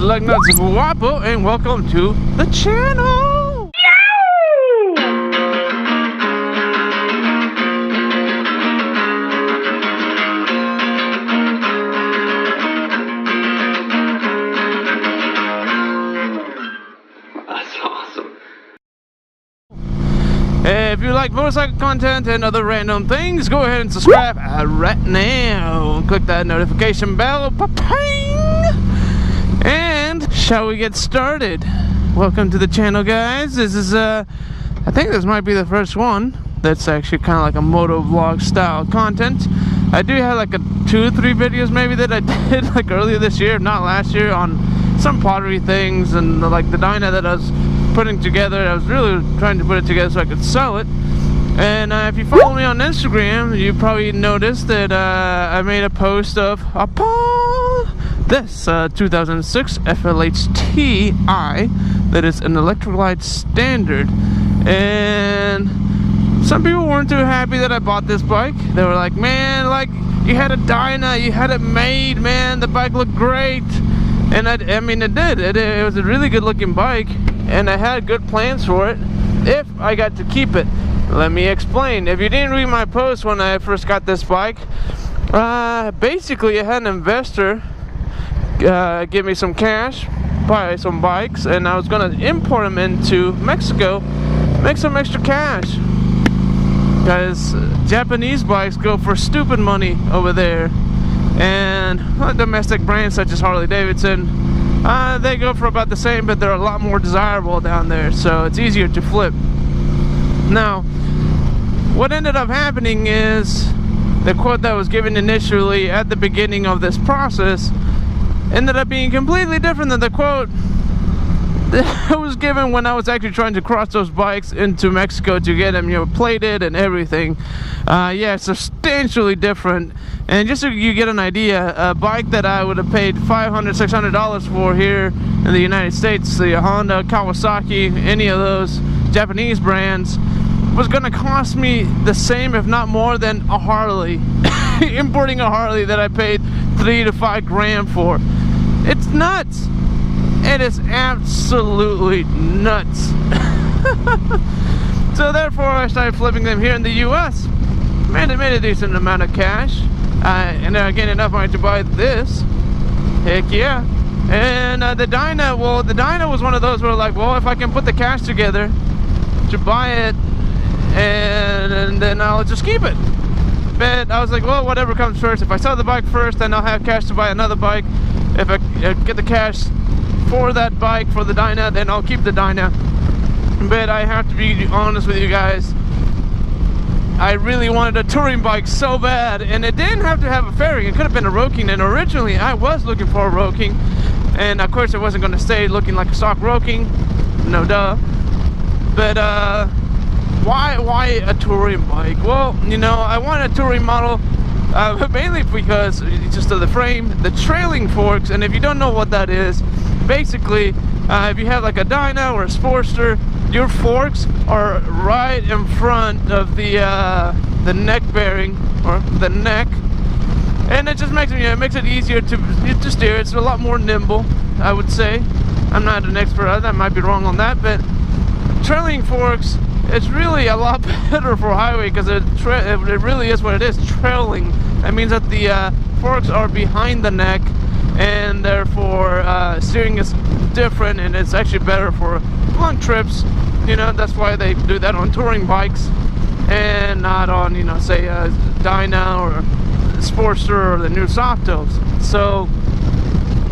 Lugnuts.Guapo, and welcome to the channel. That's awesome. If you like motorcycle content and other random things, go ahead and subscribe right now. Click that notification bell. Pa-ping! And shall we get started? Welcome to the channel, guys. This is I think this might be the first one that's actually kind of like a moto vlog style content. I do have like a 2 or 3 videos maybe that I did like earlier this year, if not last year, on some pottery things and like the dyna that I was putting together. I was really trying to put it together so I could sell it. And if you follow me on Instagram, you probably noticed that I made a post of this 2006 FLH-Ti that is an electrolyte standard. And some people weren't too happy that I bought this bike. They were like, man, like, you had a dyna, you had it made, man, the bike looked great. And I mean, it did. It was a really good looking bike, and I had good plans for it if I got to keep it. Let me explain. If you didn't read my post when I first got this bike, basically I had an investor give me some cash, buy some bikes, and I was gonna import them into Mexico, make some extra cash, because Japanese bikes go for stupid money over there, and domestic brands such as Harley, Davidson, they go for about the same, but they're a lot more desirable down there, so it's easier to flip. Now, what ended up happening is the quote that was given initially at the beginning of this process ended up being completely different than the quote that was given when I was actually trying to cross those bikes into Mexico to get them, you know, plated and everything. Yeah, substantially different. And just so you get an idea, a bike that I would have paid $500, $600 for here in the United States, the Honda, Kawasaki, any of those Japanese brands, was going to cost me the same, if not more, than a Harley. Importing a Harley that I paid $3 to $5 grand for. It's nuts. It is absolutely nuts. So therefore I started flipping them here in the US. Man, it made a decent amount of cash, and again enough money to buy this. Heck yeah. And the dyna, well, the dyna was one of those where like, well, if I can put the cash together to buy it, and then I'll just keep it. But I was like, well, whatever comes first. If I sell the bike first, then I'll have cash to buy another bike. If I get the cash for that bike, for the dyna, then I'll keep the dyna. But I have to be honest with you guys, I really wanted a touring bike so bad, and it didn't have to have a fairing. It could have been a Roking, and originally I was looking for a Roking, and of course it wasn't going to stay looking like a stock Roking, no duh. But why a touring bike? Well, you know, I wanted a touring model mainly because just of the frame, the trailing forks. And if you don't know what that is, basically if you have like a dyna or a Sportster, your forks are right in front of the neck bearing, or the neck, and it just makes it easier to steer. It's a lot more nimble, I would say. I'm not an expert. I might be wrong on that, but trailing forks, it's really a lot better for highway, because it really is what it is, trailing. That means that the forks are behind the neck, and therefore steering is different, and it's actually better for long trips. You know, that's why they do that on touring bikes and not on, you know, say dyna or Sportster or the new Softos. So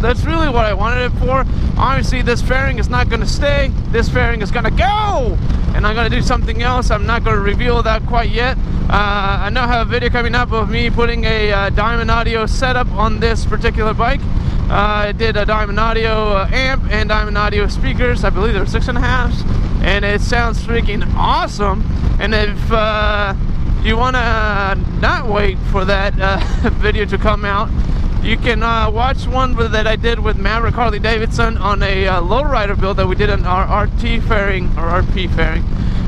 that's really what I wanted it for. Obviously this fairing is not going to stay. This fairing is going to go, and I'm going to do something else. I'm not going to reveal that quite yet. I now have a video coming up of me putting a Diamond Audio setup on this particular bike. I did a Diamond Audio amp and Diamond Audio speakers. I believe they're 6.5s, and it sounds freaking awesome. And if you want to not wait for that video to come out, you can watch one that I did with Maverick Harley Davidson on a lowrider build that we did on our RT fairing, or RP fairing.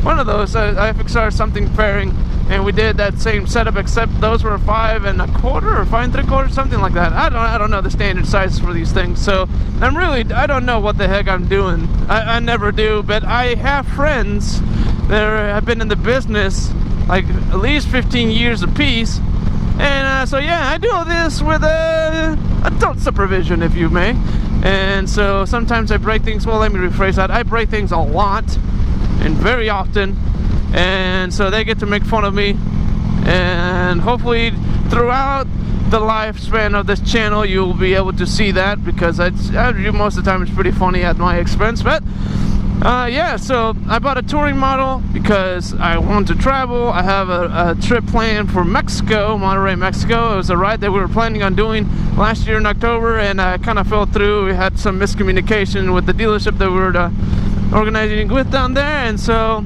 One of those, IFXR something fairing, and we did that same setup, except those were 5 1/4 or 5 3/4, something like that. I don't know the standard sizes for these things, so I don't know what the heck I'm doing. I never do, but I have friends that have been in the business like at least 15 years apiece, and so yeah, I do all this with adult supervision, if you may. And so sometimes I break things. Well, let me rephrase that. I break things a lot and very often, and so they get to make fun of me. And hopefully throughout the lifespan of this channel you'll be able to see that, because most of the time it's pretty funny at my expense. But yeah, so I bought a touring model because I want to travel. I have a trip planned for Mexico, Monterrey, Mexico. It was a ride that we were planning on doing last year in October, and I kind of fell through. We had some miscommunication with the dealership that we were organizing with down there, and so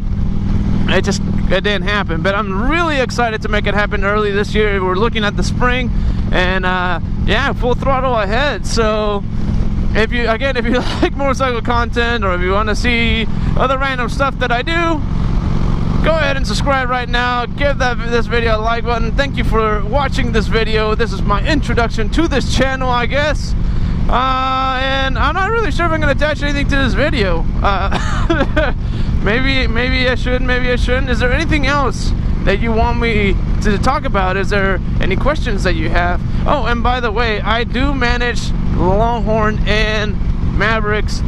it didn't happen. But I'm really excited to make it happen early this year. We're looking at the spring, and yeah, full throttle ahead. So if you like motorcycle content, or if you want to see other random stuff that I do, go ahead and subscribe right now. Give this video a like button. Thank you for watching this video. This is my introduction to this channel, I guess. And I'm not really sure if I'm going to attach anything to this video. Maybe I should, maybe I shouldn't. Is there anything else that you want me to talk about? Is there any questions that you have? Oh, and by the way, I do manage Longhorn and Maverick's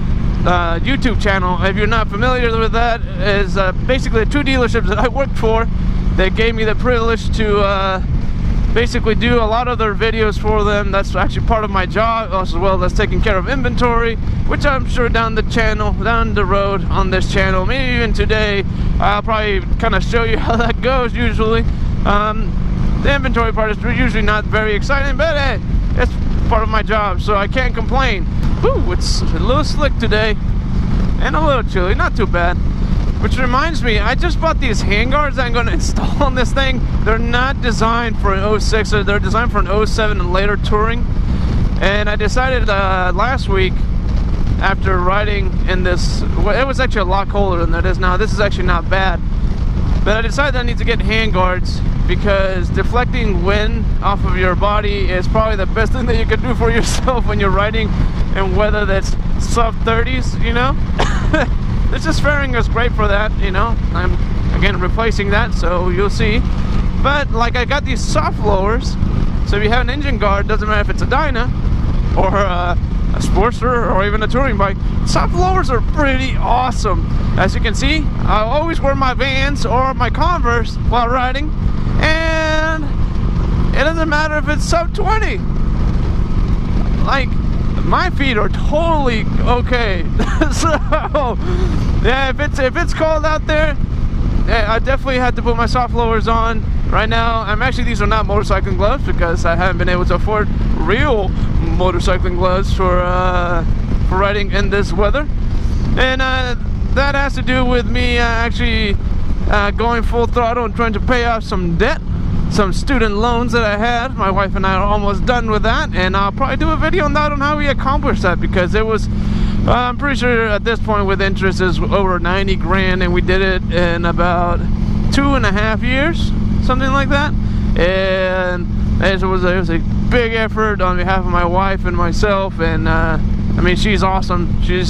YouTube channel. If you're not familiar with that, is basically the 2 dealerships that I worked for that gave me the privilege to basically do a lot of their videos for them. That's actually part of my job, as well as taking care of inventory, which I'm sure down the road on this channel, maybe even today, I'll probably kind of show you how that goes. Usually the inventory part is usually not very exciting, but hey, it's part of my job, so I can't complain. Woo, it's a little slick today and a little chilly, not too bad. Which reminds me, I just bought these handguards that I'm going to install on this thing. They're not designed for an 06, they're designed for an 07 and later touring. And I decided last week, after riding in this, well, it was actually a lot colder than it is now. This is actually not bad. But I decided I need to get handguards, because deflecting wind off of your body is probably the best thing that you can do for yourself when you're riding in weather that's sub 30s, you know? This is fairing is great for that, you know. I'm again replacing that, so you'll see. But like, I got these soft lowers, so if you have an engine guard, doesn't matter if it's a dyna or a Sportster or even a touring bike, soft lowers are pretty awesome. As you can see, I always wear my Vans or my Converse while riding, and it doesn't matter if it's sub 20. Like, my feet are totally okay. So yeah, if it's cold out there, yeah, I definitely had to put my soft lowers on. Right now, these are not motorcycling gloves, because I haven't been able to afford real motorcycling gloves for riding in this weather. And that has to do with me actually going full throttle and trying to pay off some debt, some student loans that I had. My wife and I are almost done with that, and I'll probably do a video on that, on how we accomplished that, because it was I'm pretty sure at this point with interest is over 90 grand, and we did it in about 2.5 years, something like that. And it was a big effort on behalf of my wife and myself, and I mean, she's awesome. She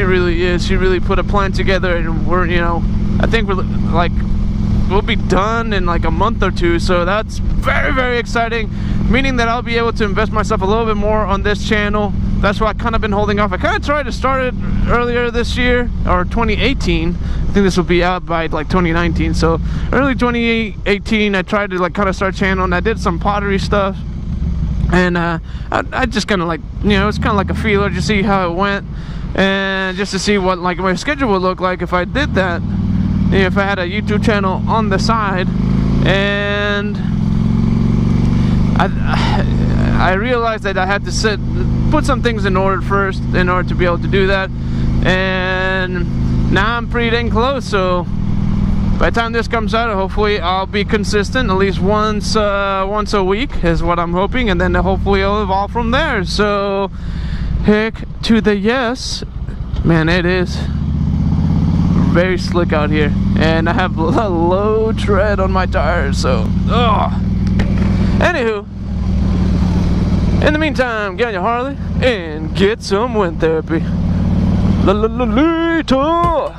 really is. She really put a plan together, and we're, you know, I think we'll be done in like a month or two, so that's very, very exciting, meaning that I'll be able to invest myself a little bit more on this channel. That's why I kind of been holding off. I kind of tried to start it earlier this year, or 2018. I think this will be out by like 2019, so early 2018 I tried to like kind of start a channel, and I did some pottery stuff, and I just kind of like, you know, it's kind of like a feeler to see how it went, and just to see what like my schedule would look like if I did that, if I had a YouTube channel on the side. And I realized that I had to put some things in order first in order to be able to do that, and now I'm pretty dang close. So by the time this comes out, hopefully I'll be consistent at least once a week is what I'm hoping, and then hopefully it'll evolve from there. So heck to the yes, man. It is very slick out here, and I have low tread on my tires, so anywho, in the meantime, get on your Harley and get some wind therapy. Later.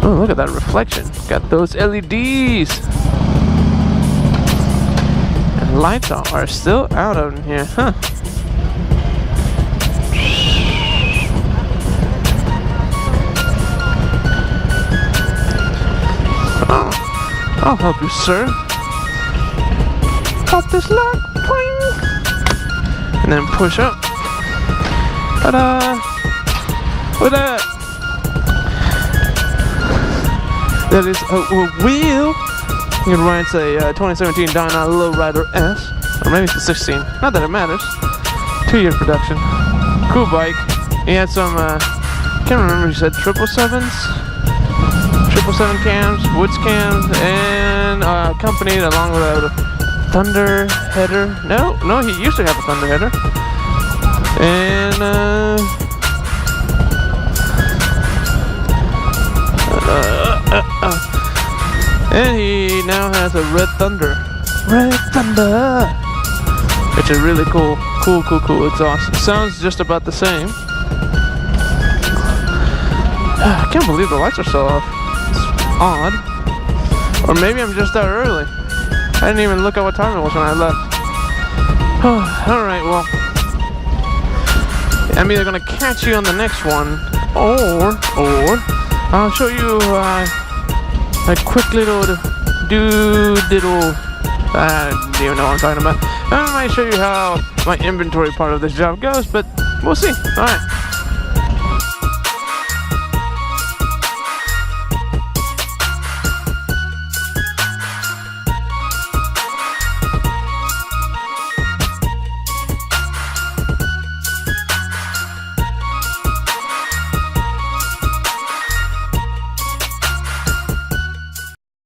Oh, look at that reflection. Got those LEDs. And lights are still out in here, huh? I'll help you, sir. Pop this lock, poing, and then push up. Ta-da! With that, that is a wheel. You can ride, say, 2017 Dyna Lowrider S, or maybe it's the 16. Not that it matters. 2-year production. Cool bike. He had some, can't remember. He said 777 cams, Woods cams, and accompanied along with a Thunder header. No, he used to have a Thunder header. And and he now has a Red Thunder, which is really cool exhaust. It sounds just about the same. I can't believe the lights are so off. Odd. Or maybe I'm just out early. I didn't even look at what time it was when I left. Alright, well, I'm either gonna catch you on the next one, or I'll show you a quick little doodle. I don't even know what I'm talking about. I might show you how my inventory part of this job goes, but we'll see. Alright.